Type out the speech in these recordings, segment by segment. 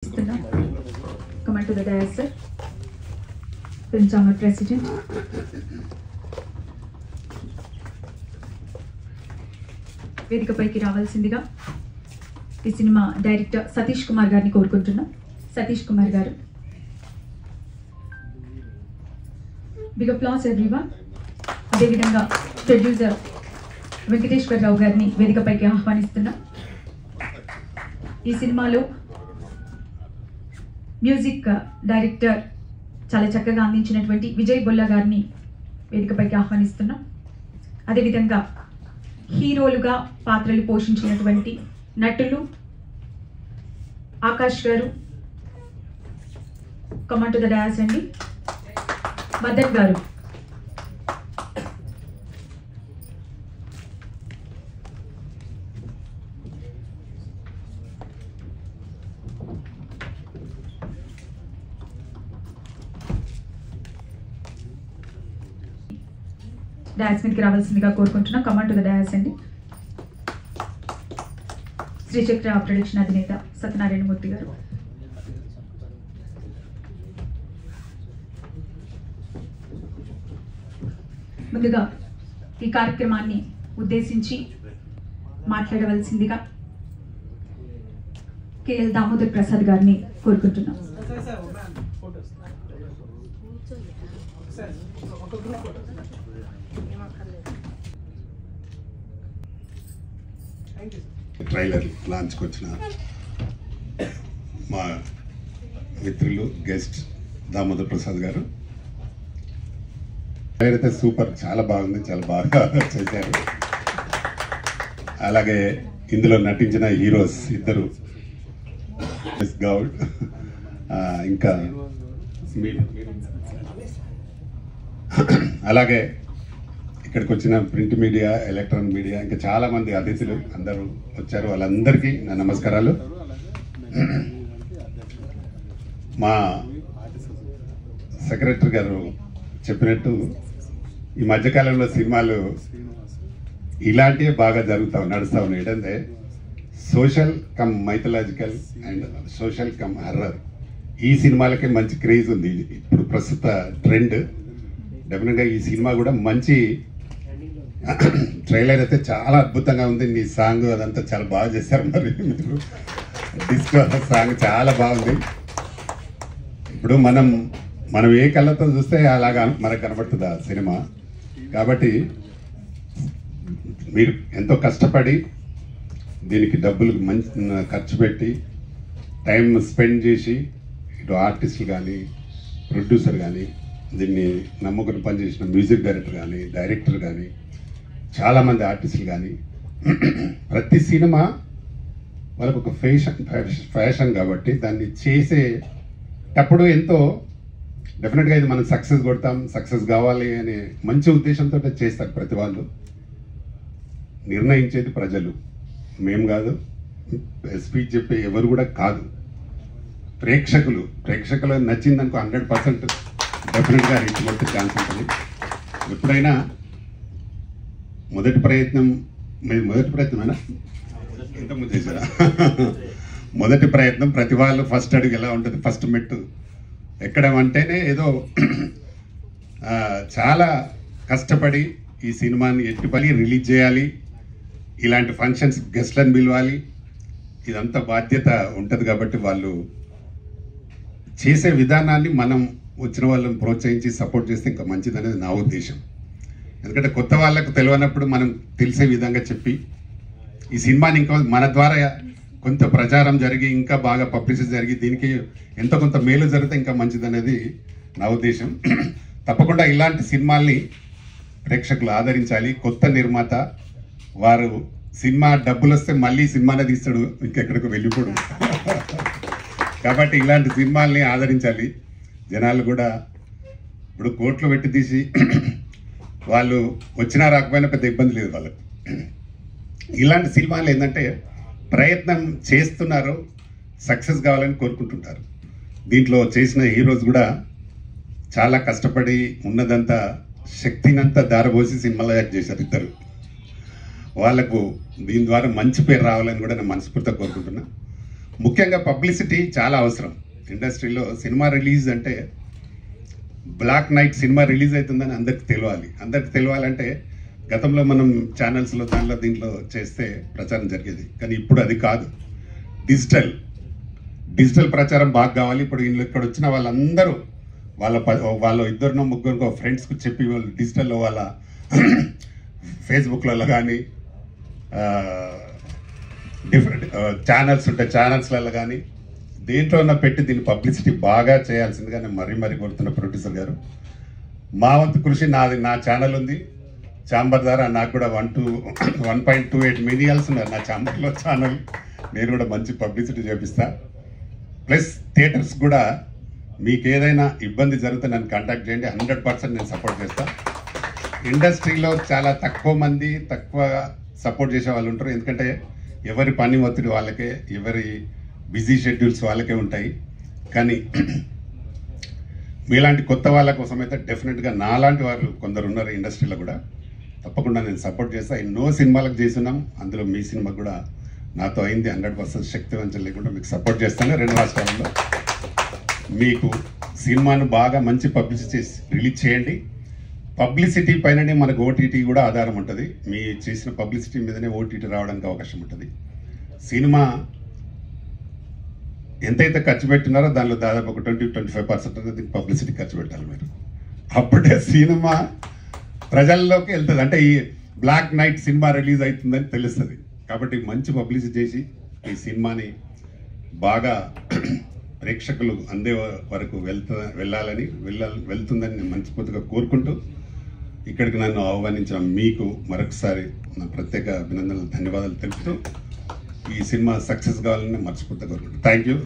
Come on to the dais, sir. Prince Ahmed, President. వేదికపైకి రావాల్సిందిగా ఈ సినిమా డైరెక్టర్ సతీష్ కుమార్ గారిని కోరుకుంటున్నాం. Satish Kumar garu. Big applause everyone. అదేవిధంగా ప్రొడ్యూసర్ వెంకటేశ్వరరావు గారిని వేదికపైకి ఆహ్వానిస్తున్నాం. ఈ సినిమాలో మ్యూజిక్ డైరెక్టర్ చాలా చక్కగా అందించినటువంటి విజయ్ బొల్ల గారిని వేదికపైకి ఆహ్వానిస్తున్నాం. అదేవిధంగా హీరోలుగా పాత్రలు పోషించినటువంటి నటులు ఆకాష్ గారు, కమాన్ టు ద డయాస్ అండి. మదన్ గారు, డయాస్ మీదకి రావాల్సిందిగా కోరుకుంటున్నాం. కమాన్ టు ద డయాస్ అండి. శ్రీచక్ర ప్రొడక్షన్ అధినేత సత్యనారాయణ మూర్తి గారు. ముందుగా ఈ కార్యక్రమాన్ని ఉద్దేశించి మాట్లాడవలసిందిగా కేఎల్ దామోదర్ ప్రసాద్ గారిని కోరుకుంటున్నాం. ట్రైలర్ లాంచ్కి వచ్చిన మా మిత్రులు గెస్ట్ దామోదర్ ప్రసాద్ గారు, ట్రైలర్ అయితే సూపర్, చాలా బాగుంది, చాలా బాగా చేశారు. అలాగే ఇందులో నటించిన హీరోస్ ఇద్దరు, గౌడ్ ఇంకా అలాగే ఇక్కడికి వచ్చిన ప్రింట్ మీడియా, ఎలక్ట్రానిక్ మీడియా, ఇంకా చాలా మంది అతిథులు అందరూ వచ్చారు. వాళ్ళందరికీ నా నమస్కారాలు. మా సెక్రటరీ గారు చెప్పినట్టు ఈ మధ్యకాలంలో సినిమాలు ఇలాంటివే బాగా నడుస్తూ ఉన్నాయి. ఏంటంటే social come mythological and social come horror, ఈ సినిమాలకే మంచి క్రేజ్ ఉంది ఇప్పుడు ప్రస్తుత ట్రెండ్. డెఫినెట్గా ఈ సినిమా కూడా మంచి ట్రైలర్ అయితే చాలా అద్భుతంగా ఉంది. నీ సాంగ్ అదంతా చాలా బాగా చేశారు. మరి మీరు డిస్కో సాంగ్ చాలా బాగుంది. ఇప్పుడు మనం ఏ కళ్ళతో చూస్తే అలాగా మనకు కనబడుతుంది ఆ సినిమా. కాబట్టి మీరు ఎంతో కష్టపడి దీనికి డబ్బులు మంచి ఖర్చు పెట్టి టైం స్పెండ్ చేసి ఇటు ఆర్టిస్టులు కానీ, ప్రొడ్యూసర్ కానీ, దీన్ని నమ్ముకుని పనిచేసిన మ్యూజిక్ డైరెక్టర్ కానీ, డైరెక్టర్ కానీ, చాలామంది ఆర్టిస్టులు కానీ, ప్రతి సినిమా వాళ్ళకు ఒక ఫ్యాషన్ కాబట్టి దాన్ని చేసేటప్పుడు ఎంతో డెఫినెట్గా ఇది మనం సక్సెస్ కొడతాం, సక్సెస్ కావాలి అనే మంచి ఉద్దేశంతో చేస్తారు ప్రతి వాళ్ళు. నిర్ణయించేది ప్రజలు, మేము కాదు, స్పీచ్ చెప్పే ఎవరు కూడా కాదు, ప్రేక్షకులు నచ్చిందనుకో 100% డెఫినెట్గా రీచ్ కొట్టే ఛాన్స్ ఉంటుంది. ఎప్పుడైనా మొదటి ప్రయత్నమైనా ఇంతకుముందు చేశారా? మొదటి ప్రయత్నం ప్రతి వాళ్ళు ఫస్ట్ అడుగు ఎలా ఉంటుంది, ఫస్ట్ మెట్టు ఎక్కడమంటేనే ఏదో చాలా కష్టపడి ఈ సినిమాని ఎట్టిపడి రిలీజ్ చేయాలి, ఇలాంటి ఫంక్షన్స్ గెస్ట్లను పిలవాలి, ఇదంతా బాధ్యత ఉంటుంది. కాబట్టి వాళ్ళు చేసే విధానాన్ని మనం వచ్చిన వాళ్ళని ప్రోత్సహించి సపోర్ట్ చేస్తే ఇంకా మంచిదనేది నా ఉద్దేశం. ఎందుకంటే కొత్త వాళ్ళకు తెలియనప్పుడు మనం తెలిసే విధంగా చెప్పి ఈ సినిమాని ఇంకా మన ద్వారా కొంత ప్రచారం జరిగి, ఇంకా బాగా పబ్లిసిటీ జరిగి, దీనికి ఎంతో కొంత మేలు జరిగితే ఇంకా మంచిదనేది నా ఉద్దేశం. తప్పకుండా ఇలాంటి సినిమాల్ని ప్రేక్షకులు ఆదరించాలి. కొత్త నిర్మాత వారు సినిమా డబ్బులు వస్తే మళ్ళీ సినిమానే తీస్తాడు, ఇంకెక్కడికి వెళ్ళిపోడు. కాబట్టి ఇలాంటి సినిమాల్ని ఆదరించాలి. జనాలు కూడా ఇప్పుడు కోట్లు పెట్టి తీసి వాళ్ళు వచ్చినా రాకపోయినా పెద్ద ఇబ్బంది లేదు వాళ్ళకు. ఇలాంటి సినిమాలు ఏంటంటే ప్రయత్నం చేస్తున్నారు, సక్సెస్ కావాలని కోరుకుంటుంటారు. దీంట్లో చేసిన హీరోస్ కూడా చాలా కష్టపడి ఉన్నదంతా శక్తినంతా దారబోసి సినిమాలో యాక్ట్ చేశారు ఇద్దరు. వాళ్లకు దీని ద్వారా మంచి పేరు రావాలని కూడా నేను మనస్ఫూర్తిగా కోరుకుంటున్నా. ముఖ్యంగా పబ్లిసిటీ చాలా అవసరం ఇండస్ట్రీలో. సినిమా రిలీజ్ అంటే బ్లాక్ నైట్ సినిమా రిలీజ్ అవుతుందని అందరికి తెలియాలంటే గతంలో మనం ఛానల్స్లో దీంట్లో చేస్తే ప్రచారం జరిగేది. కానీ ఇప్పుడు అది కాదు, డిజిటల్ ప్రచారం బాగా కావాలి. ఇప్పుడు ఇక్కడ వచ్చిన వాళ్ళందరూ వాళ్ళ ఇద్దరినో ముగ్గురికో ఫ్రెండ్స్కి చెప్పి వాళ్ళు డిజిటల్లో వాళ్ళ ఫేస్బుక్లలో కానీ డిఫరెంట్ ఛానల్స్ ఉంటాయి, ఛానల్స్లలో కానీ దేంట్లోనే పెట్టి దీన్ని పబ్లిసిటీ బాగా చేయాల్సిందిగా నేను మరీ కోరుతున్న ప్రొడ్యూసర్ గారు. మా వంతు కృషి నా ఛానల్ ఉంది ఛాంబర్ ద్వారా. నాకు కూడా 1.28 మిలియన్స్ ఉన్నారు నా ఛాంబర్లో ఛానల్. నేను కూడా మంచి పబ్లిసిటీ చేపిస్తా. ప్లస్ థియేటర్స్ కూడా మీకు ఏదైనా ఇబ్బంది జరిగితే నన్ను కాంటాక్ట్ చేయండి, 100% నేను సపోర్ట్ చేస్తాను. ఇండస్ట్రీలో చాలా తక్కువ సపోర్ట్ చేసే వాళ్ళు ఉంటారు. ఎందుకంటే ఎవరి పని ఒత్తిడి వాళ్ళకే, ఎవరి బిజీ షెడ్యూల్స్ వాళ్ళకే ఉంటాయి. కానీ మీలాంటి కొత్త వాళ్ళ కోసం అయితే డెఫినెట్గా నాలాంటి వాళ్ళు కొందరు ఉన్నారు ఇండస్ట్రీలో కూడా, తప్పకుండా నేను సపోర్ట్ చేస్తాను. ఎన్నో సినిమాలకు చేస్తున్నాం, అందులో మీ సినిమా కూడా నాతో అయింది. 100% శక్తి వంచన లేకుండా మీకు సపోర్ట్ చేస్తాను. 2 రాష్ట్రాలలో మీకు సినిమాను బాగా మంచి పబ్లిసిటీ చేసి రిలీజ్ చేయండి. పబ్లిసిటీ పైననే మనకు ఓటీటీ కూడా ఆధారం ఉంటుంది. మీ చేసిన పబ్లిసిటీ మీదనే ఓటీటీ రావడానికి అవకాశం ఉంటుంది. సినిమా ఎంతైతే ఖర్చు పెట్టినారో దానిలో దాదాపు ఒక 20-25% అనేది పబ్లిసిటీ ఖర్చు పెట్టాలి మీరు. అప్పుడే సినిమా ప్రజల్లోకి వెళ్తుంది. అంటే ఈ బ్లాక్ నైట్ సినిమా రిలీజ్ అవుతుందని తెలుస్తుంది. కాబట్టి మంచి పబ్లిసిటీ చేసి ఈ సినిమాని బాగా ప్రేక్షకులు అందే వరకు వెళ్తుందని నేను మనస్ఫూర్తిగా కోరుకుంటూ ఇక్కడికి నన్ను ఆహ్వానించిన మీకు మరొకసారి నా ప్రత్యేక అభినందనలు, ధన్యవాదాలు తెలుపుతూ ఈ సినిమా సక్సెస్ కావాలని మనస్ఫూర్తిగా కోరుకుంటాను. Thank you.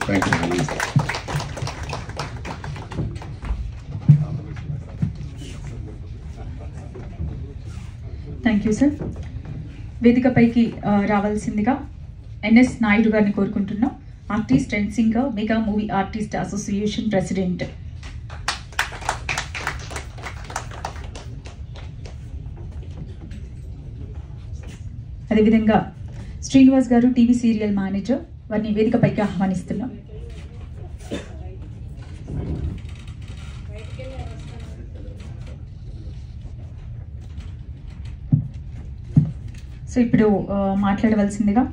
Thank you sir. వేదికపైకి రావాల్సిందిగా ఎన్ఎస్ నాయుడు గారిని కోరుకుంటున్నాం. Artist and singer, mega movie artist association president. అదేవిధంగా శ్రీనివాస్ గారు, టీవీ సీరియల్ మేనేజర్, వారిని వేదికపైకి ఆహ్వానిస్తున్నాం. సో ఇప్పుడు మాట్లాడవలసిందిగా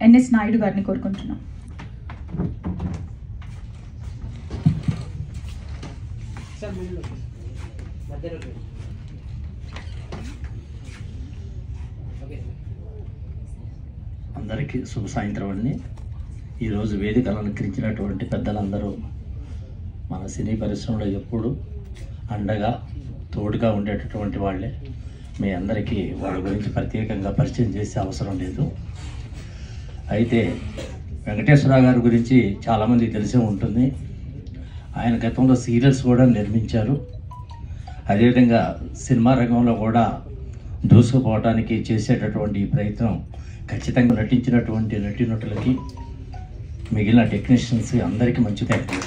ఎన్ఎస్ నాయుడు గారిని కోరుకుంటున్నాం. అందరికీ శుభ సాయంత్రం అండి. ఈరోజు వేదికను అలంకరించినటువంటి పెద్దలందరూ మన సినీ పరిశ్రమలో ఎప్పుడు అండగా తోడుగా ఉండేటటువంటి వాళ్ళే. మీ అందరికీ వాళ్ళ గురించి ప్రత్యేకంగా పరిచయం చేసే అవసరం లేదు. అయితే వెంకటేశ్వరరావు గారి గురించి చాలామందికి తెలిసే ఉంటుంది. ఆయన గతంలో సీరియల్స్ కూడా నిర్మించారు. అదేవిధంగా సినిమా రంగంలో కూడా దూసుకుపోవడానికి చేసేటటువంటి ప్రయత్నం ఖచ్చితంగా నటించినటువంటి నటీనటులకి, మిగిలిన టెక్నీషియన్స్ అందరికీ మంచి థ్యాంక్ యూ.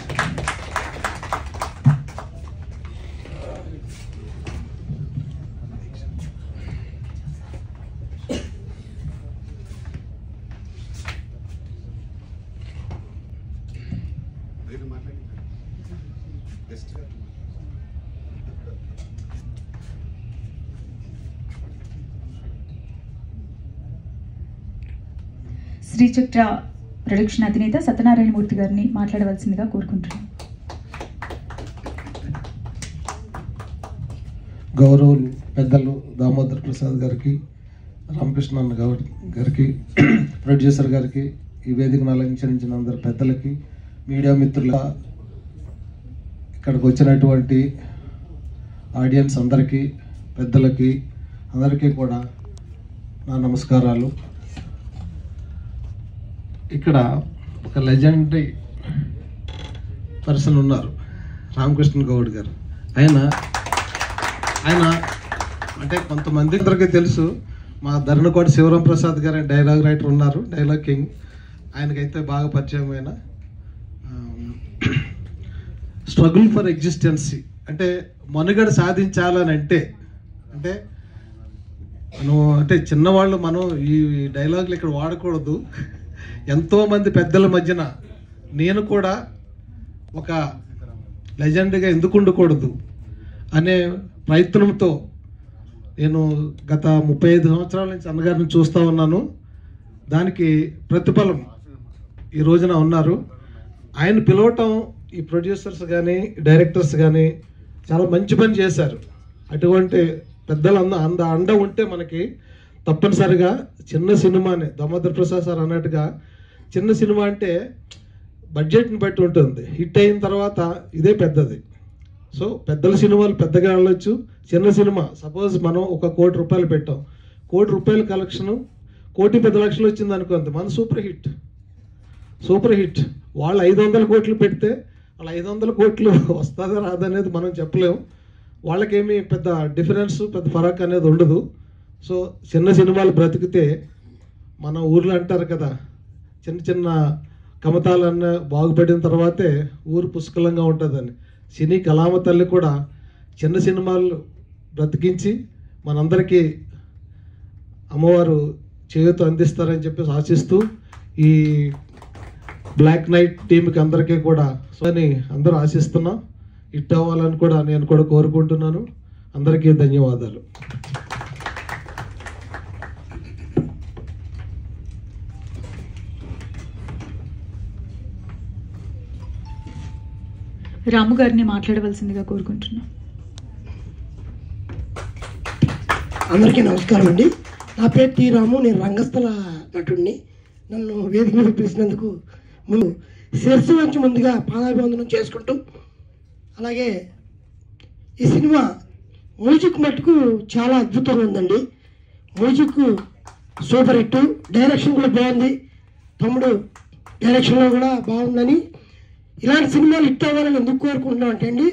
శ్రీచక్ర ప్రొడక్షన్ అధినేత సత్యనారాయణ మూర్తి గారిని మాట్లాడవలసిందిగా కోరుకుంటున్నాం. గౌరవులు పెద్దలు దామోదర్ ప్రసాద్ గారికి, రామకృష్ణ అన్న గారికి, ప్రొడ్యూసర్ గారికి, ఈ వేదికను అలంకరించిన అందరు పెద్దలకి, మీడియా మిత్రుల, ఇక్కడికి వచ్చినటువంటి ఆడియన్స్ అందరికీ, పెద్దలకి అందరికీ కూడా నా నమస్కారాలు. ఇక్కడ ఒక లెజెండరీ పర్సన్ ఉన్నారు, రామకృష్ణ గౌడ్ గారు. ఆయన అంటే కొంతమంది అందరికీ తెలుసు. మా ధరణకోట శివరాం ప్రసాద్ గారు డైలాగ్ రైటర్ ఉన్నారు, డైలాగ్ కింగ్. ఆయనకైతే బాగా పరిచయమైన స్ట్రగుల్ ఫర్ ఎగ్జిస్టెన్సీ, అంటే మనుగడ సాధించాలని అంటే మనం అంటే చిన్నవాళ్ళు, మనం ఈ డైలాగులు ఇక్కడ వాడకూడదు. ఎంతోమంది పెద్దల మధ్యన నేను కూడా ఒక లెజెండ్గా ఎందుకు ఉండకూడదు అనే ప్రయత్నంతో నేను గత 35 సంవత్సరాల నుంచి అన్నగారిని చూస్తూ ఉన్నాను. దానికి ప్రతిఫలం ఈ రోజున ఉన్నారు. ఆయన పిలవటం ఈ ప్రొడ్యూసర్స్ కానీ డైరెక్టర్స్ కానీ చాలా మంచి పని చేశారు. అటువంటి పెద్దల అండ ఉంటే మనకి తప్పనిసరిగా చిన్న సినిమానే దామోదర్ ప్రసాద్ సార్ అన్నట్టుగా చిన్న సినిమా అంటే బడ్జెట్ని బట్టి ఉంటుంది. హిట్ అయిన తర్వాత ఇదే పెద్దది. సో పెద్దల సినిమాలు పెద్దగా వెళ్ళొచ్చు. చిన్న సినిమా సపోజ్ మనం ఒక ₹1 కోటి పెట్టాం, ₹1 కోటి కలెక్షను 1,10 లక్షలు వచ్చింది అనుకోండి, మన సూపర్ హిట్. వాళ్ళు 500 కోట్లు పెడితే వాళ్ళు 500 కోట్లు వస్తుందా రాదనేది మనం చెప్పలేము. వాళ్ళకేమీ పెద్ద డిఫరెన్స్ పెద్ద ఫరక్ అనేది ఉండదు. సో చిన్న సినిమాలు బ్రతికితే మన ఊర్లో అంటారు కదా, చిన్న చిన్న కమతాలన్నీ బాగుపడిన తర్వాతే ఊరు పుష్కలంగా ఉంటుందని. సినీ కళామ తల్లి కూడా చిన్న సినిమాలు బ్రతికించి మనందరికీ అమ్మవారు చేయూత అందిస్తారని చెప్పేసి ఆశిస్తూ ఈ బ్లాక్ నైట్ టీంకి అందరికీ కూడా అని అందరూ ఆశిస్తున్నాం. హిట్ అవ్వాలని కూడా నేను కూడా కోరుకుంటున్నాను. అందరికీ ధన్యవాదాలు. రాము గారిని మాట్లాడవలసిందిగా కోరుకుంటున్నాం. అందరికీ నమస్కారం అండి. నా పేరు టి రాము. నేను రంగస్థల నటుడిని. నన్ను వేదిక మీద పిలిచినందుకు ముందు శిరస్సు వంచి ముందుగా పాదాభివందనం చేసుకుంటూ, అలాగే ఈ సినిమా మ్యూజిక్ మట్టుకు చాలా అద్భుతంగా ఉందండి. మ్యూజిక్ సూపర్ హిట్, డైరెక్షన్ కూడా బాగుంది. తమ్ముడు డైరెక్షన్లో కూడా బాగుందని, ఇలాంటి సినిమాలు హిట్ అవ్వాలని ఎందుకు కోరుకుంటున్నాం అంటే అండి,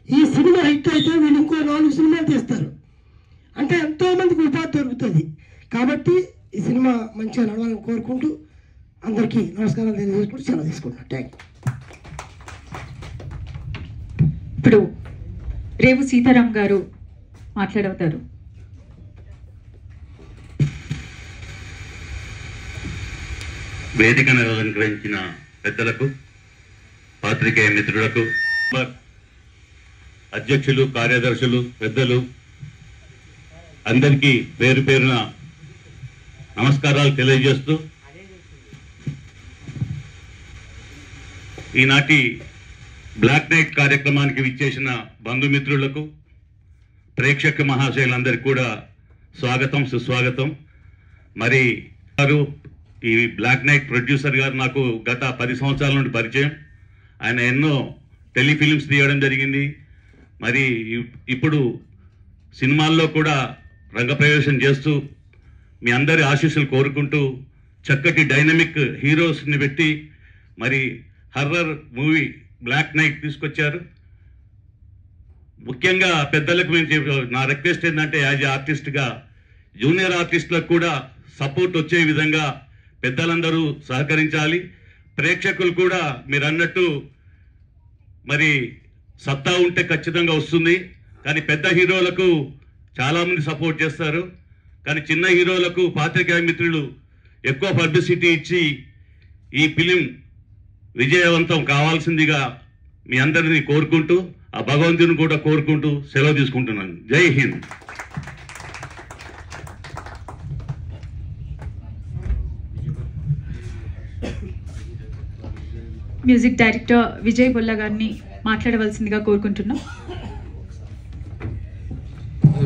ఈ సినిమా హిట్ అయితే వీళ్ళు ఇంకో 4 సినిమాలు తీస్తారు, అంటే ఎంతోమందికి ఉపాధి దొరుకుతుంది. కాబట్టి ఈ సినిమా మంచిగా నడవాలని కోరుకుంటూ అందరికీ నమస్కారాలు తెలియజేసుకుంటూ సెలవు తీసుకుంటున్నాను. Thank you. ఇప్పుడు రేవు సీతారాం గారు మాట్లాడవుతారు. వేదికను అలంకరించిన పెద్దలకు, పాత్రికేయ మిత్రులకు, అధ్యక్షులు, కార్యదర్శులు, పెద్దలు అందరికీ పేరు పేరున నమస్కారాలు తెలియజేస్తూ, ఈనాటి బ్లాక్ నైట్ కార్యక్రమానికి విచ్చేసిన బంధుమిత్రులకు, ప్రేక్షక మహాశయులందరికీ కూడా స్వాగతం, సుస్వాగతం. మరి ఈ బ్లాక్ నైట్ ప్రొడ్యూసర్ గారు నాకు గత 10 సంవత్సరాల నుండి పరిచయం. ఆయన ఎన్నో టెలిఫిలిమ్స్ తీయడం జరిగింది. మరి ఇప్పుడు సినిమాల్లో కూడా రంగప్రవేశం చేస్తూ మీ అందరి ఆశీస్సులు కోరుకుంటూ చక్కటి డైనమిక్ హీరోస్ని పెట్టి మరి హర్రర్ మూవీ బ్లాక్ నైట్ తీసుకొచ్చారు. ముఖ్యంగా పెద్దలకు నా రిక్వెస్ట్ ఏంటంటే, యాజ్ ఏ ఆర్టిస్ట్గా జూనియర్ ఆర్టిస్టులకు కూడా సపోర్ట్ వచ్చే విధంగా పెద్దలందరూ సహకరించాలి. ప్రేక్షకులు కూడా మీరు అన్నట్టు మరి సత్తా ఉంటే ఖచ్చితంగా వస్తుంది. కానీ పెద్ద హీరోలకు చాలామంది సపోర్ట్ చేస్తారు, కానీ చిన్న హీరోలకు పాత్రికేయ మిత్రులు ఎక్కువ పబ్లిసిటీ ఇచ్చి ఈ ఫిలిం విజయవంతం కావాల్సిందిగా మీ అందరినీ కోరుకుంటూ, ఆ భగవంతుని కూడా కోరుకుంటూ సెలవు తీసుకుంటున్నాను. జై హింద్. మ్యూజిక్ డైరెక్టర్ విజయ్ బొల్ల గారిని మాట్లాడవలసిందిగా కోరుకుంటున్నాం.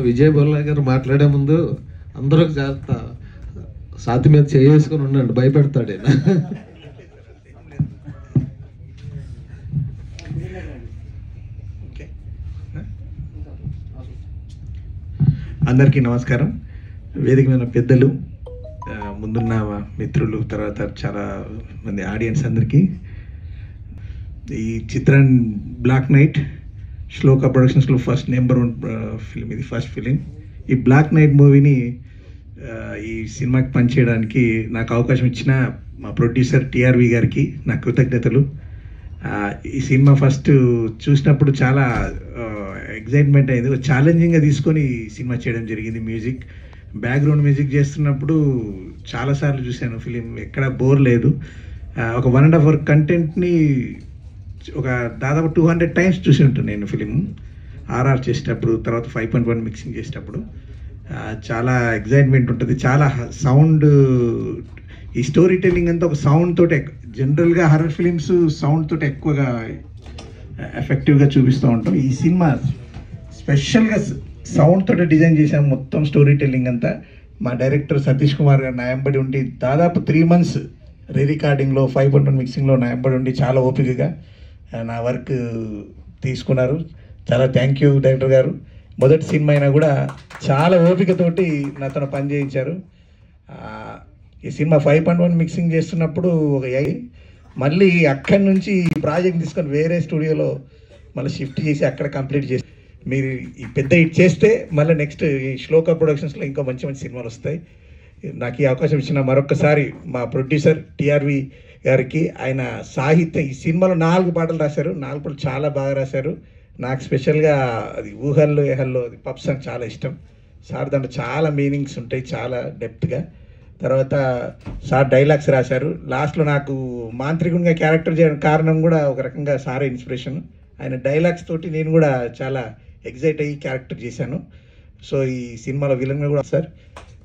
విజయ్ బొల్ల గారు మాట్లాడే ముందు అందరూ జాగ్రత్త, సాతి మీద చేసుకుని ఉండండి, భయపెడతాడు. అందరికీ నమస్కారం. వేదిక మీద పెద్దలు, ముందున్న మిత్రులు, తర్వాత చాలా మంది ఆడియన్స్ అందరికీ ఈ చిత్రం బ్లాక్ నైట్ శ్లోక ప్రొడక్షన్స్లో ఫస్ట్ నెంబర్ 1 ఫిలిం. ఇది ఫస్ట్ ఫిలిం. ఈ బ్లాక్ నైట్ మూవీని ఈ సినిమాకి పనిచేయడానికి నాకు అవకాశం ఇచ్చిన మా ప్రొడ్యూసర్ టిఆర్వి గారికి నా కృతజ్ఞతలు. ఈ సినిమా ఫస్ట్ చూసినప్పుడు చాలా ఎగ్జైట్మెంట్ అయింది. ఛాలెంజింగ్గా తీసుకొని ఈ సినిమా చేయడం జరిగింది. మ్యూజిక్ బ్యాక్గ్రౌండ్ మ్యూజిక్ చేస్తున్నప్పుడు చాలాసార్లు చూశాను ఫిలిం, ఎక్కడ బోర్ లేదు. ఒక 1.5 hour కంటెంట్ని ఒక దాదాపు 200 times చూసి ఉంటాను నేను ఫిలిం. ఆర్ఆర్ చేసేటప్పుడు, తర్వాత 5.1 మిక్సింగ్ చేసేటప్పుడు చాలా ఎగ్జైట్మెంట్ ఉంటుంది. చాలా సౌండ్, ఈ స్టోరీ టెల్లింగ్ అంతా ఒక సౌండ్ తోటి, జనరల్గా హర్రర్ ఫిలిమ్స్ సౌండ్ తోటి ఎక్కువగా ఎఫెక్టివ్గా చూపిస్తూ ఉంటాం. ఈ సినిమా స్పెషల్గా సౌండ్ తోటి డిజైన్ చేసాం మొత్తం స్టోరీ టెల్లింగ్ అంతా. మా డైరెక్టర్ సతీష్ కుమార్ గారు నా వెంబడి ఉండి దాదాపు 3 months రీ రికార్డింగ్లో, 5.1 మిక్సింగ్లో నా వెంబడి ఉండి చాలా ఓపికగా నా వర్క్ తీసుకున్నారు. చాలా థ్యాంక్ యూ డైరెక్టర్ గారు. మొదటి సినిమా అయినా కూడా చాలా ఓపికతోటి నాతో పని చేయించారు. ఈ సినిమా 5.1 మిక్సింగ్ చేస్తున్నప్పుడు మళ్ళీ అక్కడి నుంచి ఈ ప్రాజెక్ట్ తీసుకొని వేరే స్టూడియోలో మళ్ళీ షిఫ్ట్ చేసి అక్కడ కంప్లీట్ చేసి, మీరు ఈ పెద్ద హిట్ చేస్తే మళ్ళీ నెక్స్ట్ ఈ శ్లోక ప్రొడక్షన్స్లో ఇంకా మంచి మంచి సినిమాలు వస్తాయి. నాకు ఈ అవకాశం ఇచ్చిన మరొకసారి మా ప్రొడ్యూసర్ టిఆర్వి గారికి, ఆయన సాహిత్యం, ఈ సినిమాలో 4 పాటలు రాశారు. 4 పాటలు చాలా బాగా రాశారు. నాకు స్పెషల్గా అది ఊహల్లో ఏహల్లో అది పప్ సాంగ్ చాలా ఇష్టం. సార్ దాంట్లో చాలా మీనింగ్స్ ఉంటాయి, చాలా డెప్త్గా. తర్వాత సార్ డైలాగ్స్ రాశారు. లాస్ట్లో నాకు మాంత్రికునిగా క్యారెక్టర్ చేయడం కారణం కూడా ఒక రకంగా సారే ఇన్స్పిరేషన్. ఆయన డైలాగ్స్ తోటి నేను కూడా చాలా ఎగ్జైట్ అయ్యి క్యారెక్టర్ చేశాను. సో ఈ సినిమాలో విలన్గా కూడా sir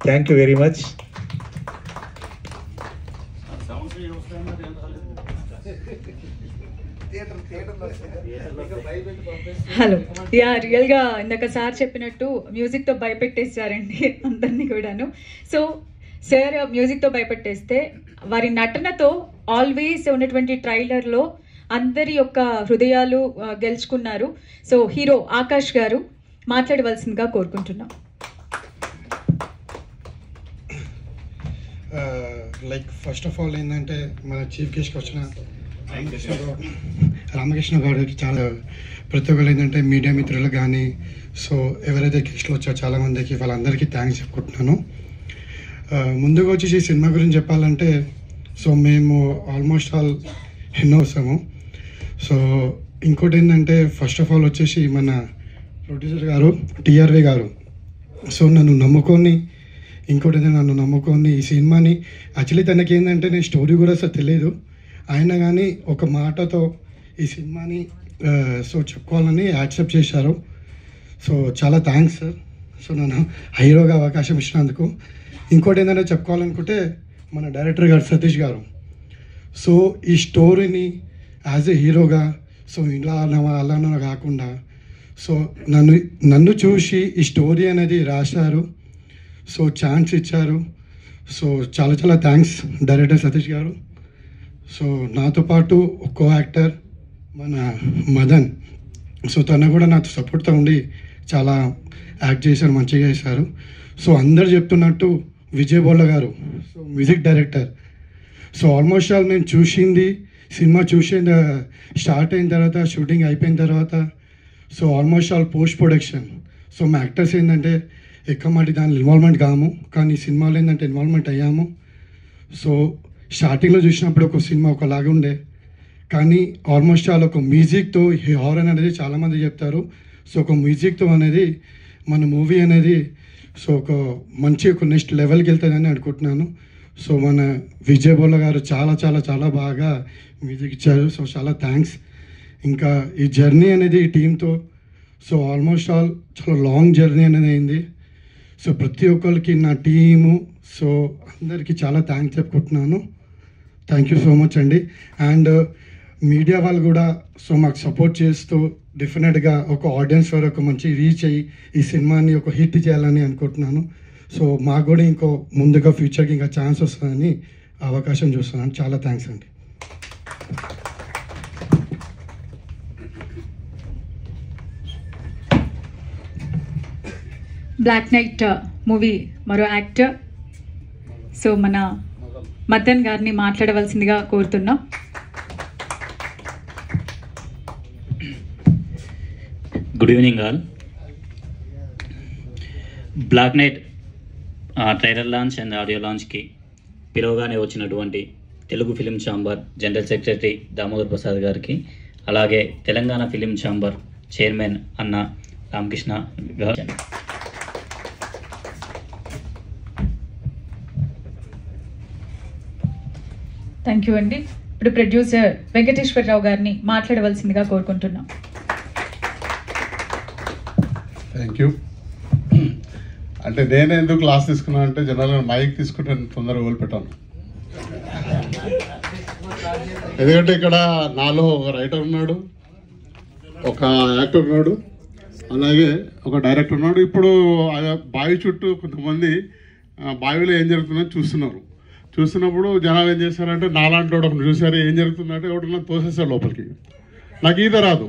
thank you very much. Hello, yeah రియల్గా ఇందాక సార్ చెప్పినట్టు మ్యూజిక్తో భయపెట్టేశారండి అందరినీ కూడాను. సో సార్ మ్యూజిక్తో భయపెట్టేస్తే వారి నటనతో ఆల్వేస్ ఉన్నటువంటి ట్రైలర్లో అందరి యొక్క హృదయాలు గెలుచుకున్నారు. సో హీరో ఆకాష్ గారు మాట్లాడవలసిందిగా కోరుకుంటున్నాం. లైక్ ఫస్ట్ ఆఫ్ ఆల్ ఏంటంటే మన చీఫ్ గెస్ట్కి వచ్చిన రామకృష్ణ గౌడ్కి చాలా ప్రతి ఒక్కరు ఏంటంటే మీడియా మిత్రులకు కానీ, సో ఎవరైతే గెస్ట్లు వచ్చారో చాలామందికి వాళ్ళందరికీ థ్యాంక్స్ చెప్పుకుంటున్నాను. ముందుగా వచ్చేసి ఈ సినిమా గురించి చెప్పాలంటే, సో మేము ఆల్మోస్ట్ ఆల్ ఎన్నో వస్తాము. సో ఇంకోటి ఏంటంటే ఫస్ట్ ఆఫ్ ఆల్ వచ్చేసి మన ప్రొడ్యూసర్ గారు టిఆర్వి గారు, సో నన్ను నమ్ముకొని ఈ సినిమాని, యాక్చువల్లీ తనకి ఏంటంటే నేను స్టోరీ కూడా అసలు తెలియదు, అయినా కానీ ఒక మాటతో ఈ సినిమాని సో చెప్పుకోవాలని యాక్సెప్ట్ చేశారు. సో చాలా థ్యాంక్స్ సార్. సో నన్ను హీరోగా అవకాశం ఇచ్చినందుకు. ఇంకోటి ఏంటంటే చెప్పుకోవాలనుకుంటే మన డైరెక్టర్ గారు సతీష్ గారు, సో ఈ స్టోరీని యాజ్ ఏ హీరోగా, సో ఇలా అలానో కాకుండా సో నన్ను చూసి ఈ స్టోరీ అనేది రాశారు, సో ఛాన్స్ ఇచ్చారు. సో చాలా చాలా థ్యాంక్స్ డైరెక్టర్ సతీష్ గారు. సో నాతో పాటు ఒక్కో యాక్టర్ మన మదన్, సో తను కూడా నాతో సపోర్ట్తో ఉండి చాలా యాక్ట్ చేశారు, మంచిగా చేశారు. సో అందరు చెప్తున్నట్టు విజయ్ బోళ్ళ గారు, so music director, so almost all మేము సినిమా స్టార్ట్ అయిన తర్వాత, షూటింగ్ అయిపోయిన తర్వాత, so almost all post production, so మా యాక్టర్స్ ఏంటంటే ఎక్కువ మాటి దానిలో ఇన్వాల్వ్మెంట్ కాము, కానీ సినిమాలో ఏంటంటే ఇన్వాల్వ్మెంట్ అయ్యాము. సో స్టార్టింగ్లో చూసినప్పుడు ఒక సినిమా ఒకలాగా ఉండే, కానీ ఆల్మోస్ట్ ఆల్ ఒక మ్యూజిక్తో హారర్ అనేది చాలామంది చెప్తారు. సో ఒక మ్యూజిక్తో అనేది మన మూవీ అనేది సో ఒక నెక్స్ట్ లెవెల్కి వెళ్తుందని అనుకుంటున్నాను. సో మన విజయ్ బోళ్ళ గారు చాలా చాలా చాలా బాగా మ్యూజిక్ ఇచ్చారు. సో చాలా థ్యాంక్స్. ఇంకా ఈ జర్నీ అనేది ఈ టీంతో సో ఆల్మోస్ట్ ఆల్ చాలా లాంగ్ జర్నీ అనేది అయింది. సో ప్రతి ఒక్కరికి నా టీము, సో అందరికీ చాలా థ్యాంక్స్ చెప్పుకుంటున్నాను. థ్యాంక్ యూ సో మచ్ అండి. అండ్ మీడియా వాళ్ళు కూడా సో మాకు సపోర్ట్ చేస్తూ డెఫినెట్గా ఒక ఆడియన్స్ వరకు మంచి రీచ్ అయ్యి ఈ సినిమాని ఒక హిట్ చేయాలని అనుకుంటున్నాను. సో మాకు కూడా ఇంకో ముందుగా ఫ్యూచర్కి ఇంకా ఛాన్స్ వస్తుందని అవకాశం చూస్తున్నాను. చాలా థ్యాంక్స్ అండి. బ్లాక్ నైట్ మూవీ మరో యాక్టర్, సో మన మదన్ గారిని మాట్లాడవలసిందిగా కోరుతున్నాం. Good evening all. Black night trailer launch and audio లాంచ్కి పిలవగానే వచ్చినటువంటి Telugu film chamber general secretary Damodar Prasad గారికి, అలాగే తెలంగాణ ఫిలిం ఛాంబర్ చైర్మన్ అన్న రామకృష్ణ గారు, థ్యాంక్ యూ అండి. ఇప్పుడు ప్రొడ్యూసర్ వెంకటేశ్వరరావు గారిని మాట్లాడవలసిందిగా కోరుకుంటున్నాం. Thank you. అంటే నేను ఎందుకు క్లాస్ తీసుకున్నాను అంటే జనరల్గా మైక్ తీసుకుంటే తొందరగా వదిలిపెట్టాను. ఎందుకంటే ఇక్కడ నాలో ఒక రైటర్ ఉన్నాడు, ఒక యాక్టర్ ఉన్నాడు, అలాగే ఒక డైరెక్టర్ ఉన్నాడు. ఇప్పుడు బావి చుట్టూ కొంతమంది బావిలో ఏం జరుగుతుందో చూస్తున్నప్పుడు జనాలు ఏం చేశారంటే నాలాంటి వాడు ఒకటి చూసారు, ఏం జరుగుతుందంటే ఒకటి తోసేసాడు లోపలికి. నాకు ఈత రాదు,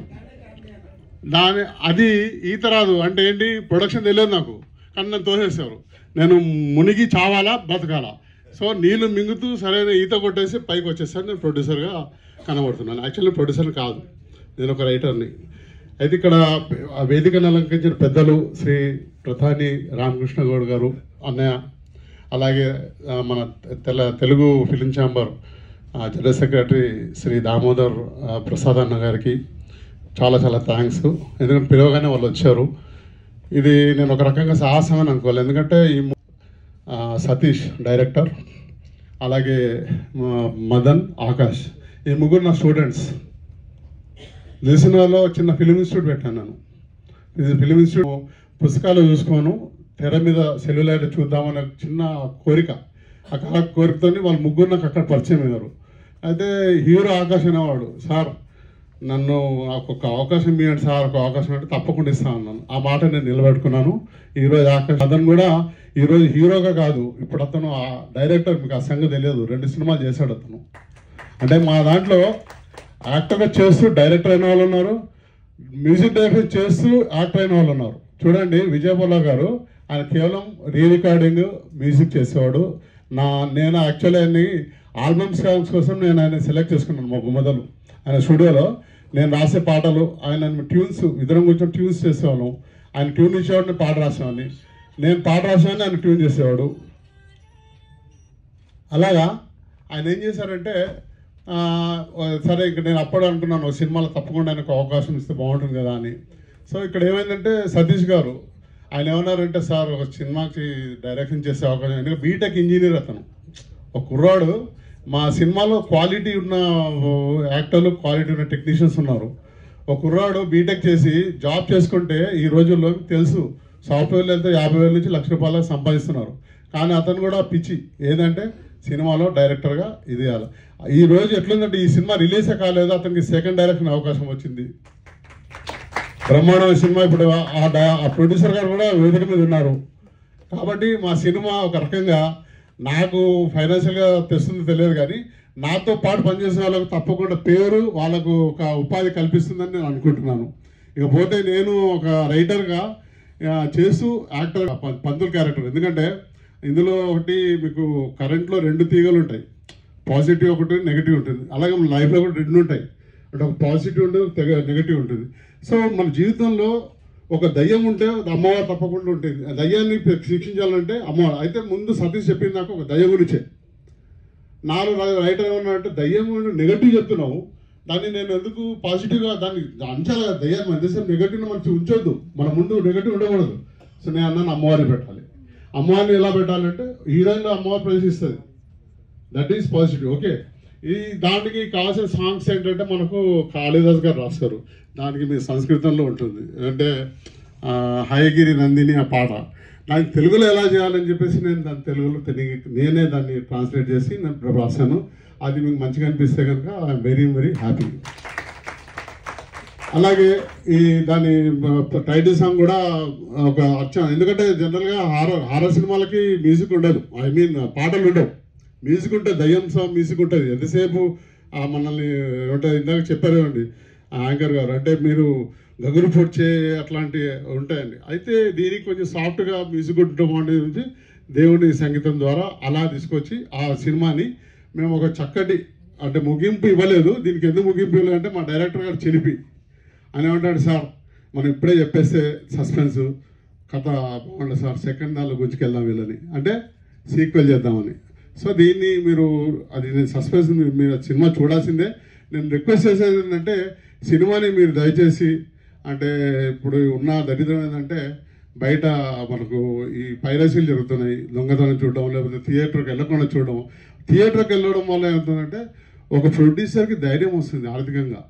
అది ఈత రాదు అంటే ఏంటి ప్రొడక్షన్ తెలియదు నాకు, కానీ నన్ను తోసేసారు. నేను మునిగి చావాలా బ్రతకాలా? సో నీళ్ళు మింగుతూ సరైన ఈత కొట్టేసి పైకి వచ్చేసాను. నేను ప్రొడ్యూసర్గా కనబడుతున్నాను. యాక్చువల్లీ ప్రొడ్యూసర్ కాదు, నేను ఒక రైటర్ని. అయితే ఇక్కడ వేదికను అలంకరించిన పెద్దలు శ్రీ ప్రధాని రామకృష్ణ గౌడ్ గారు అన్నయ్య, అలాగే మన Telugu film chamber general secretary Shri Damodar Prasad అన్న గారికి చాలా చాలా థ్యాంక్స్. ఎందుకంటే పిలవగానే వాళ్ళు వచ్చారు. ఇది నేను ఒక రకంగా సాహసం అని అనుకోవాలి. ఎందుకంటే ఈ సతీష్ డైరెక్టర్, అలాగే మదన్, ఆకాష్, ఈ ముగ్గురు నా స్టూడెంట్స్. దిల్సుఖ్నగర్లో చిన్న ఫిలిం ఇన్స్టిట్యూట్ పెట్టాను నేను. ఇది ఫిలిం ఇన్స్టిట్యూట్ పుస్తకాలు చూసుకోను, తెర మీద సెల్యులైట్ చూద్దామనే చిన్న కోరిక. ఆ కోరికతో వాళ్ళు ముగ్గురు నాకు అక్కడ పరిచయం అయ్యారు. అయితే హీరో ఆకాష్ అనేవాడు, సార్ నన్ను నాకు ఒక అవకాశం ఇవ్వండి సార్, ఒక అవకాశం అంటే తప్పకుండా ఇస్తాను అన్నాను. ఆ మాట నేను నిలబెట్టుకున్నాను. ఈరోజు ఆకాష్ అతను కూడా ఈరోజు హీరోగా కాదు, ఇప్పుడు అతను డైరెక్టర్. మీకు ఆ సంగతి తెలియదు, 2 సినిమాలు చేశాడు అతను. అంటే మా దాంట్లో యాక్టర్గా చేస్తూ డైరెక్టర్ అయిన వాళ్ళు ఉన్నారు, మ్యూజిక్ డైరెక్టర్ చేస్తూ యాక్టర్ అయిన వాళ్ళు ఉన్నారు. చూడండి విజయపల్లా గారు, ఆయన కేవలం రీ రికార్డింగ్ మ్యూజిక్ చేసేవాడు. నేను యాక్చువల్లీ ఆయన్ని ఆల్బమ్ సాంగ్స్ కోసం నేను ఆయన సెలెక్ట్ చేసుకున్నాను. మా గుమ్మదలు ఆయన స్టూడియోలో నేను రాసే పాటలు, ఆయన ట్యూన్స్, ఇద్దరం కొంచెం ట్యూన్స్ చేసేవాళ్ళం. ఆయన ట్యూన్ ఇచ్చేవాడు, నేను పాట రాసేవాడిని. నేను పాట రాసేవాడిని, ఆయన ట్యూన్ చేసేవాడు. అలాగా ఆయన ఏం చేశారంటే సరే ఇక్కడ నేను అప్పుడు అనుకున్నాను ఒక సినిమాలో తప్పకుండా ఆయనకు అవకాశం ఇస్తే బాగుంటుంది కదా అని. సో ఇక్కడ ఏమైందంటే సతీష్ గారు ఆయన ఏమన్నారంటే, సార్ ఒక సినిమాకి డైరెక్షన్ చేసే అవకాశం, ఎందుకంటే బీటెక్ ఇంజనీర్ అతను, ఒక కుర్రాడు. మా సినిమాలో క్వాలిటీ ఉన్న యాక్టర్లు, క్వాలిటీ ఉన్న టెక్నీషియన్స్ ఉన్నారు. ఒక కుర్రాడు బీటెక్ చేసి జాబ్ చేసుకుంటే ఈ రోజుల్లో తెలుసు సాఫ్ట్వేర్లు వెళ్తే 50,000 నుంచి ₹1,00,000 సంపాదిస్తున్నారు. కానీ అతను కూడా పిచ్చి ఏదంటే సినిమాలో డైరెక్టర్గా ఇది కాదు. ఈ రోజు ఎట్లుందంటే ఈ సినిమా రిలీజే కాలేదు, అతనికి సెకండ్ డైరెక్షన్ అవకాశం వచ్చింది. బ్రహ్మాండమైన సినిమా. ఇప్పుడు ఆ ప్రొడ్యూసర్ గారు కూడా వేదిక మీద ఉన్నారు. కాబట్టి మా సినిమా ఒక రకంగా నాకు ఫైనాన్షియల్గా తెస్తుందో తెలియదు, కానీ నాతో పాటు పనిచేసే వాళ్ళకు తప్పకుండా పేరు, వాళ్ళకు ఒక ఉపాధి కల్పిస్తుందని నేను అనుకుంటున్నాను. ఇకపోతే నేను ఒక రైటర్గా చేస్తూ యాక్టర్, పంతులు క్యారెక్టర్. ఎందుకంటే ఇందులో ఒకటి మీకు కరెంట్లో 2 తీగలు ఉంటాయి, పాజిటివ్ ఒకటి, నెగిటివ్ ఉంటుంది. అలాగే మన లైఫ్లో కూడా 2 ఉంటాయి, అంటే ఒక పాజిటివ్ ఉంటుంది, నెగిటివ్ ఉంటుంది. సో మన జీవితంలో ఒక దయ్యం ఉంటే అమ్మవారు తప్పకుండా ఉంటుంది. ఆ దయ్యాన్ని శిక్షించాలంటే అమ్మవారు. అయితే ముందు సతీష్ చెప్పింది నాకు ఒక దయ్యం గురించే. నాలో రైటర్ ఏమన్నా అంటే దయ్యం నెగటివ్ చెప్తున్నావు, దాన్ని నేను ఎందుకు పాజిటివ్గా దాన్ని అంచాలి కదా. దయ్యాన్ని ఎంతసేపు నెగటివ్ మనకి ఉంచొద్దు, మన ముందు నెగటివ్ ఉండకూడదు. సో నేను అన్నాను అమ్మవారిని పెట్టాలి. అమ్మవారిని ఎలా పెట్టాలంటే హీరోయిన్లో అమ్మవారు ప్రవేశిస్తుంది, దట్ ఈస్ పాజిటివ్. ఓకే, ఈ దానికి కావాల్సిన సాంగ్స్ ఏంటంటే మనకు కాళిదాస్ గారు రాస్తారు. దానికి మీ సంస్కృతంలో ఉంటుంది, అంటే హయగిరి నందిని ఆ పాట. దానికి తెలుగులో ఎలా చేయాలని చెప్పేసి నేను దాన్ని తెలుగులో నేనే దాన్ని ట్రాన్స్లేట్ చేసి నేను రాశాను. అది మీకు మంచిగా అనిపిస్తే కనుక ఐఎమ్ వెరీ వెరీ హ్యాపీ. అలాగే ఈ దాని టైటిల్ సాంగ్ కూడా ఒక అచ్చం, ఎందుకంటే జనరల్గా హారర్ సినిమాలకి మ్యూజిక్ ఉండదు, ఐ మీన్ పాటలు ఉండవు. మ్యూజిక్ ఉంటుంది, దయ్యం సాంగ్ మ్యూజిక్ ఉంటుంది. ఎంతసేపు మనల్ని ఏమంటే ఇందాక చెప్పారేమండి యాంకర్ గారు, అంటే మీరు గగురు పొడ్చే అట్లాంటివి ఉంటాయండి. అయితే దీనికి కొంచెం సాఫ్ట్గా మ్యూజిక్ ఉండటం అనేది దేవుని సంగీతం ద్వారా అలా తీసుకొచ్చి ఆ సినిమాని మేము ఒక చక్కటి, అంటే ముగింపు ఇవ్వలేదు. దీనికి ఎందుకు ముగింపు ఇవ్వలేదంటే మా డైరెక్టర్ గారు చిలిపి అని ఏమంటాడు, సార్ మనం ఇప్పుడే చెప్పేస్తే సస్పెన్స్ కథ బాగుండదు సార్, సెకండ్ దానిలో గుంజుకెళ్దాం వీళ్ళని, అంటే సీక్వెల్ చేద్దామని. సో దీన్ని మీరు అది నేను సస్పెన్స్ మీరు సినిమా చూడాల్సిందే. నేను రిక్వెస్ట్ చేసేది ఏంటంటే సినిమాని మీరు దయచేసి, అంటే ఇప్పుడు ఉన్న దరిద్రం ఏంటంటే బయట మనకు ఈ పైరసీలు జరుగుతున్నాయి, దొంగతనం చూడడం, లేకపోతే థియేటర్కి వెళ్ళకుండా చూడడం. థియేటర్కి వెళ్ళడం వల్ల ఏమవుతుందంటే ఒక ప్రొడ్యూసర్కి ధైర్యం వస్తుంది ఆర్థికంగా.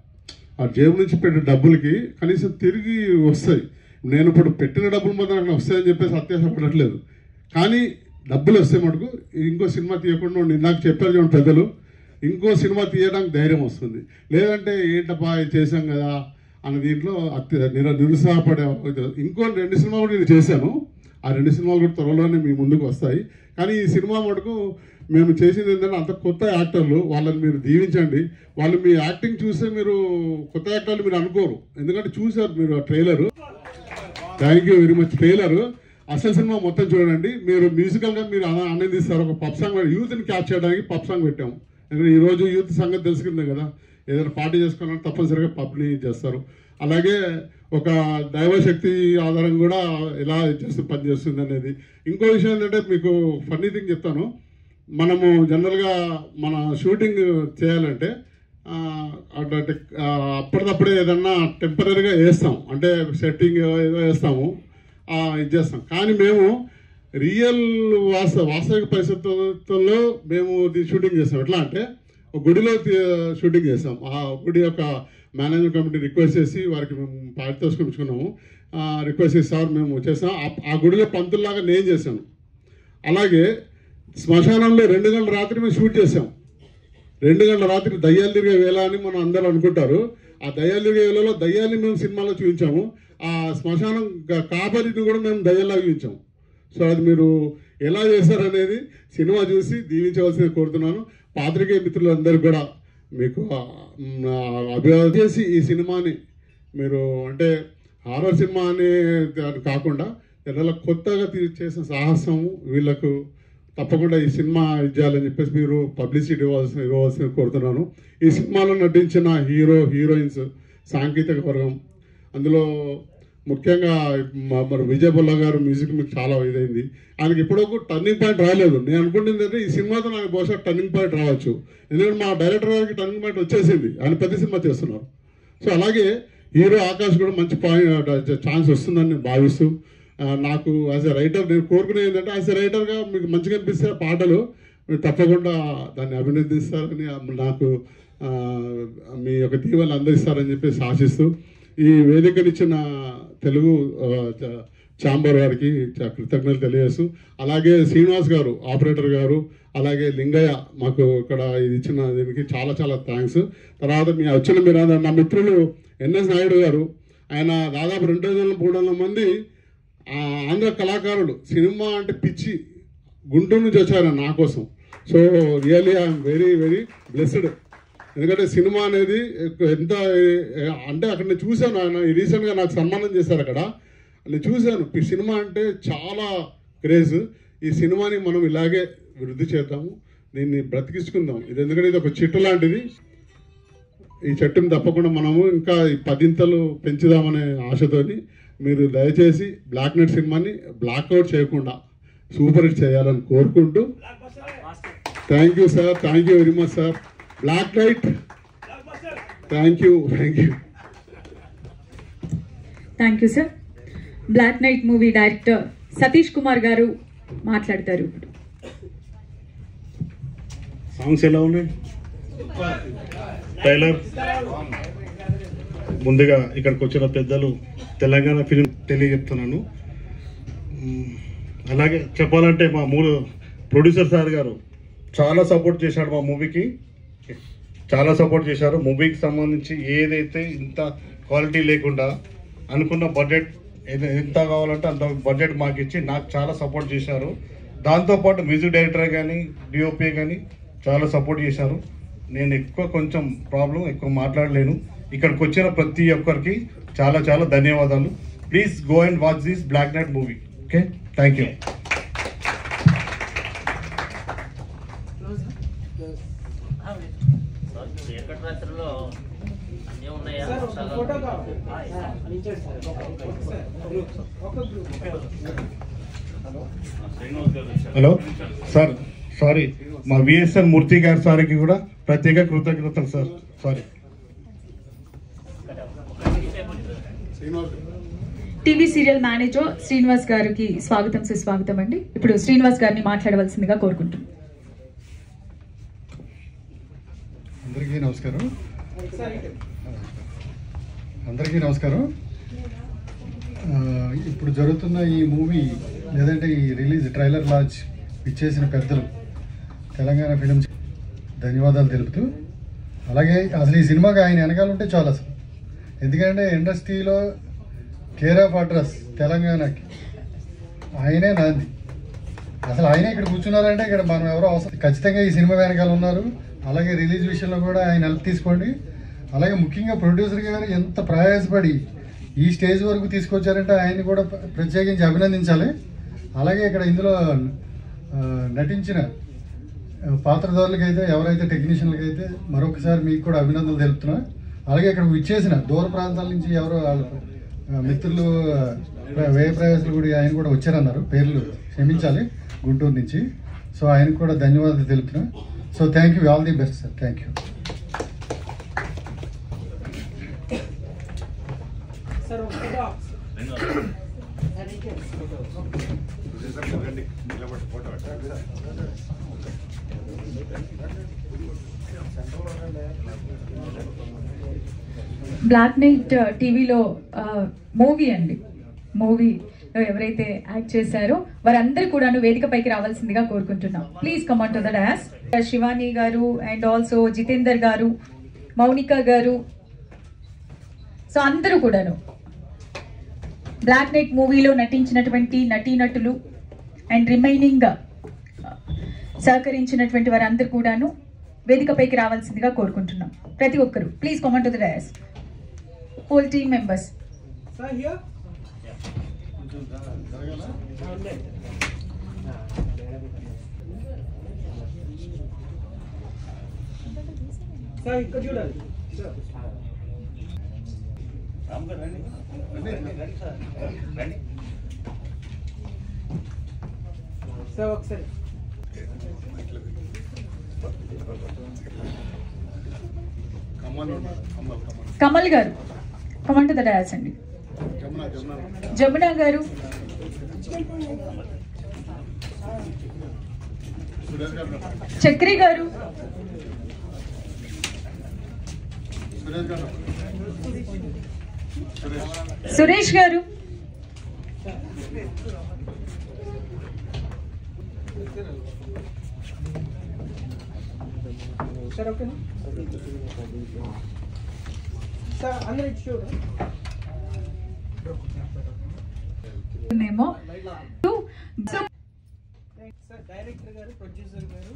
ఆ జేబు నుంచి పెట్టే డబ్బులకి కనీసం తిరిగి వస్తాయి. నేను ఇప్పుడు పెట్టిన డబ్బులు మాత్రం నాకు వస్తాయని చెప్పేసి అత్యాశపడట్లేదు, కానీ డబ్బులు వస్తే మటుకు ఇంకో సినిమా తీయకుండా నాకు చెప్పారు చూడండి పెద్దలు, ఇంకో సినిమా తీయడానికి ధైర్యం వస్తుంది. లేదంటే ఏంటబ్బా చేశాం కదా అన్న దీంట్లో నిరుత్సాహపడే. ఇంకో 2 సినిమాలు కూడా నేను చేశాను, ఆ 2 సినిమాలు కూడా త్వరలోనే మీ ముందుకు వస్తాయి. కానీ ఈ సినిమా మటుకు మేము చేసింది ఏంటంటే అంత కొత్త యాక్టర్లు, వాళ్ళని మీరు దీవించండి. వాళ్ళు మీ యాక్టింగ్ చూస్తే మీరు కొత్త యాక్టర్లు మీరు అనుకోరు, ఎందుకంటే చూసారు మీరు ఆ trailer. Thank you very much. Trailer అసలు సినిమా మొత్తం చూడండి. మీరు మ్యూజికల్గా మీరు ఆనందిస్తారు. ఒక పబ్ సాంగ్ యూత్ని క్యాచ్ చేయడానికి పబ్ సాంగ్ పెట్టాము. ఎందుకంటే ఈరోజు యూత్ సంగతి తెలుసుకుందే కదా, ఏదైనా పార్టీ చేసుకోవాలంటే తప్పనిసరిగా పబ్ని చేస్తారు. అలాగే ఒక దైవశక్తి ఆధారం కూడా ఎలా పనిచేస్తుంది అనేది. ఇంకో విషయం ఏంటంటే మీకు ఫన్నీ థింగ్ చెప్తాను. మనము జనరల్గా మన షూటింగ్ చేయాలంటే అప్పటికప్పుడే ఏదన్నా టెంపరీగా వేస్తాం, అంటే సెట్టింగ్ ఏదో వేస్తాము, ఇది చేస్తాం. కానీ మేము రియల్ వాస్తవిక పరిస్థితుల్లో మేము షూటింగ్ చేస్తాం. ఎట్లా అంటే ఒక గుడిలో షూటింగ్ చేస్తాం. ఆ గుడి యొక్క మేనేజ్మెంట్ కమిటీ రిక్వెస్ట్ చేసి వారికి మేము పారితోషికం రిక్వెస్ట్ చేసి సార్ మేము చేస్తాం. ఆ గుడిలో పంతుల్లాగా నేను చేశాను. అలాగే శ్మశానంలో 2 గంటల రాత్రి మేము షూట్ చేసాం. 2 గంటల రాత్రి దయ్యాలు తిరిగే వేళ అని మనం అందరూ అనుకుంటారు. ఆ దయ్యాలు తిరిగే వేళలో దయ్యాన్ని మేము సినిమాలో చూపించాము. ఆ శ్మశానం కాపరిని కూడా మేము దయ్యాల్లాగా చూపించాము. సో అది మీరు ఎలా చేశారనేది సినిమా చూసి దీవించవలసింది కోరుతున్నాను. పాత్రికేయ మిత్రులందరూ కూడా మీకు అభివృద్ధి చేసి ఈ సినిమాని మీరు అంటే హారర్ సినిమా అనే కాకుండా జనరల్ కొత్తగా చేసిన సాహసము వీళ్ళకు తప్పకుండా ఈ సినిమా ఇవ్వాలని చెప్పేసి మీరు పబ్లిసిటీ ఇవ్వాల్సిన కోరుతున్నాను. ఈ సినిమాలో నటించిన హీరోయిన్స్ సాంకేతిక వర్గం, అందులో ముఖ్యంగా మరి విజయ్ బొల్ల గారు మ్యూజిక్ మీకు చాలా ఇదైంది. ఆయనకి ఇప్పటివరకు టర్నింగ్ పాయింట్ రాలేదు. నేను అనుకుంటుంది అంటే ఈ సినిమాతో నాకు బహుశా టర్నింగ్ పాయింట్ రావచ్చు, ఎందుకంటే మా డైరెక్టర్ గారికి టర్నింగ్ పాయింట్ వచ్చేసింది, ఆయన పెద్ద సినిమా చేస్తున్నారు. సో అలాగే హీరో ఆకాష్ కూడా మంచి ఛాన్స్ వస్తుందని నేను భావిస్తూ, నాకు యాజ్ ఎ రైటర్ నేను కోరుకునేది ఏంటంటే యాజ్ ఎ రైటర్గా మీకు మంచిగా అనిపిస్తే పాటలు మీరు తప్పకుండా దాన్ని అభినందిస్తారని, నాకు మీ యొక్క దీవెనలు అందిస్తారని చెప్పేసి ఆశిస్తూ ఈ వేదికనిచ్చిన తెలుగు ఛాంబర్ వారికి కృతజ్ఞతలు తెలియజేస్తూ, అలాగే శ్రీనివాస్ గారు ఆపరేటర్ గారు, అలాగే లింగయ్య మాకు ఇక్కడ ఇది ఇచ్చిన దీనికి చాలా చాలా థ్యాంక్స్. తర్వాత మీ వచ్చిన మీరు నా మిత్రులు ఎన్ఎస్ నాయుడు గారు, ఆయన దాదాపు 200-300 మంది ఆంధ్ర కళాకారులు సినిమా అంటే పిచ్చి గుంటూరు నుంచి వచ్చారు నా కోసం. So really I'm very very blessed. ఎందుకంటే సినిమా అనేది ఎంత అంటే అక్కడ నేను చూశాను, ఆయన రీసెంట్గా నాకు సన్మానం చేశారు అక్కడ, నేను చూశాను. సినిమా అంటే చాలా క్రేజ్. ఈ సినిమాని మనం ఇలాగే వృద్ధి చేద్దాము, దీన్ని బ్రతికించుకుందాం. ఇది ఎందుకంటే ఇది ఒక చెట్టు లాంటిది. ఈ చెట్టుని తప్పకుండా మనము ఇంకా 10 పెంచుదామనే ఆశతోని మీరు దయచేసి బ్లాక్ నైట్ సినిమాని బ్లాక్అవుట్ చేయకుండా సూపర్ హిట్ చేయాలని కోరుకుంటూ, thank you sir, thank you very much sir. Black night, thank you, thank you. Thank you sir. Black night movie director Satish Kumar garu మాట్లాడతారు. సాంగ్స్ ఎలా ఉన్నాయి? ట్రైలర్ ముందుగా ఇక్కడికి వచ్చిన పెద్దలు తెలంగాణ ఫిలిం తెలియజెప్తున్నాను. అలాగే చెప్పాలంటే మా ప్రొడ్యూసర్ సార్ గారు చాలా సపోర్ట్ చేశాడు మా మూవీకి, చాలా సపోర్ట్ చేశారు. మూవీకి సంబంధించి ఏదైతే ఇంత క్వాలిటీ లేకుండా అనుకున్న బడ్జెట్ ఎంత కావాలంటే అంత బడ్జెట్ మాకు ఇచ్చి నాకు చాలా సపోర్ట్ చేశారు. దాంతోపాటు మ్యూజిక్ డైరెక్టర్ కానీ డిఓపి కానీ చాలా సపోర్ట్ చేశారు. నేను కొంచెం ఎక్కువ మాట్లాడలేను. ఇక్కడికి వచ్చిన ప్రతి ఒక్కరికి చాలా చాలా ధన్యవాదాలు. Please go and watch this black night movie. Okay, thank you. Hello sir, sorry, మా విఎస్ఎన్ మూర్తి గారి సార్కి కూడా ప్రత్యేక కృతజ్ఞతలు sir. Sorry. TV serial manager Srinivas గారికి స్వాగతం సుస్వాగతం అండి. ఇప్పుడు శ్రీనివాస్ గారిని మాట్లాడవలసిందిగా కోరుకుంటున్నాం. అందరికీ నమస్కారం. ఇప్పుడు జరుగుతున్న ఈ మూవీ లేదంటే ఈ రిలీజ్ ట్రైలర్ లాంచ్ ఇచ్చేసిన పెద్దలు తెలంగాణ ఫిలిమ్స్ ధన్యవాదాలు తెలుపుతూ, అలాగే అసలు ఈ సినిమాకి ఆయన వెనకాల ఉంటే చాలు అసలు. ఎందుకంటే ఇండస్ట్రీలో కేర్ ఆఫ్ అడ్రస్ తెలంగాణకి ఆయనే నాంది. అసలు ఆయనే ఇక్కడ కూర్చున్నారంటే ఇక్కడ మనం ఎవరో అవసరం. ఖచ్చితంగా ఈ సినిమా వెనకాల ఉన్నారు. అలాగే రిలీజ్ విషయంలో కూడా ఆయన హెల్ప్ తీసుకోండి. అలాగే ముఖ్యంగా ప్రొడ్యూసర్ గారు ఎంత ప్రయాసపడి ఈ స్టేజ్ వరకు తీసుకొచ్చారంటే ఆయన్ని కూడా ప్రత్యేకించి అభినందించాలి. అలాగే ఇక్కడ ఇందులో నటించిన పాత్రధారులకైతే ఎవరైతే టెక్నీషియన్లకైతే మరొకసారి మీకు కూడా అభినందనలు తెలుపుతున్నా. అలాగే ఇక్కడ విచ్చేసిన దూర ప్రాంతాల నుంచి ఎవరో వాళ్ళ మిత్రులు వ్యయ ప్రయాసాలు కూడా ఆయన కూడా వచ్చారన్నారు, పేర్లు క్షమించాలి, గుంటూరు నుంచి. సో ఆయనకు కూడా ధన్యవాదాలు తెలుపుతున్నా. So thank you, all the best sir. Thank you. Black night టీవీలో మూవీ అండి, మూవీలో ఎవరైతే యాక్ట్ చేశారో వారందరూ కూడా వేదికపైకి రావాల్సిందిగా కోరుకుంటున్నాం. Please come on to the DOS. Shivani గారు అండ్ ఆల్సో జితేందర్ గారు, మౌనిక గారు, సో అందరూ కూడాను బ్లాక్ నైట్ మూవీలో నటించినటువంటి నటీనటులు అండ్ రిమైనింగ్ సహకరించినటువంటి వారందరూ కూడాను వేదికపైకి రావాల్సిందిగా కోరుకుంటున్నాం. ప్రతి ఒక్కరు please come on to the DOS. Whole team members. Sir, here. Sir, could you do? Sir. I'm good. Ready, sir. Ready. Sir, okay. Kamal గారు కమాండ్ ద డయాస్ అండి. జమున గారు, చక్రి గారు, సురేష్ గారు, డైరెక్టర్ గారు, ప్రొడ్యూసర్ గారు,